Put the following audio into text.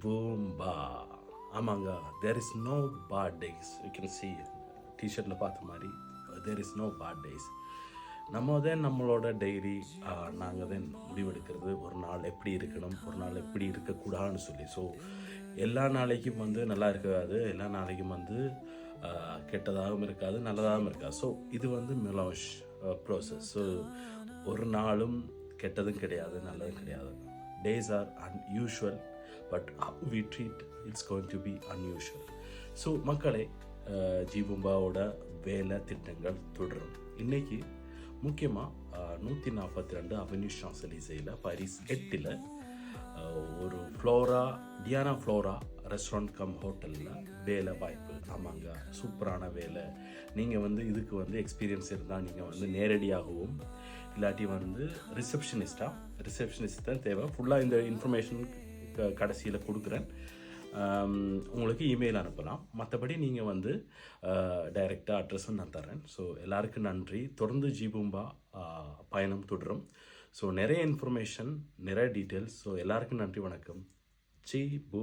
பூம்பா. ஆமாங்க, there is no bad days. You can see டிஷர்ட்டில் பார்த்த மாதிரி there is no bad days. நம்ம தான் நம்மளோட டைரி, நாங்கள் தான் முடிவெடுக்கிறது ஒரு நாள் எப்படி இருக்கணும், ஒரு நாள் எப்படி இருக்கக்கூடாதுன்னு சொல்லி. ஸோ எல்லா நாளைக்கும் வந்து நல்லா இருக்காது, எல்லா நாளைக்கும் வந்து கெட்டதாகவும் இருக்காது, நல்லதாகவும் இருக்காது. ஸோ இது வந்து மெலாஷ் ப்ராசஸ். ஸோ ஒரு நாளும் கெட்டதும் கிடையாது, நல்லதும் கிடையாது. Days are unusual, but how we treat it's going to be unusual. So மக்களே, ஜீபூம்பாவோட வேலை திட்டங்கள் தொடரும். இன்றைக்கி முக்கியமாக 142 அவென்யூ ஷான்ஸ்-எலிசேயில் பாரிஸ் 8 ஒரு டியானா ஃப்ளோரா ரெஸ்டாரண்ட் கம் ஹோட்டலில் வேலை வாய்ப்பு. ஆமாங்க, சூப்பரான வேலை. நீங்கள் வந்து இதுக்கு வந்து எக்ஸ்பீரியன்ஸ் இருந்தால் நீங்கள் வந்து நேரடியாகவும் இல்லாட்டி வந்து ரிசப்ஷனிஸ்ட் தான் தேவை. ஃபுல்லாக இந்த இன்ஃபர்மேஷன் கடைசியில் கொடுக்குறேன். உங்களுக்கு இமெயில் அனுப்பலாம். மற்றபடி நீங்கள் வந்து டைரெக்டாக அட்ரஸும் நான் தரேன். ஸோ எல்லாருக்கும் நன்றி. தொடர்ந்து ஜீபூம்பா பயணம் தொடரும். ஸோ நிறைய இன்ஃபர்மேஷன், நிறைய டீட்டெயில்ஸ். ஸோ எல்லாருக்கும் நன்றி, வணக்கம். ஜீபூ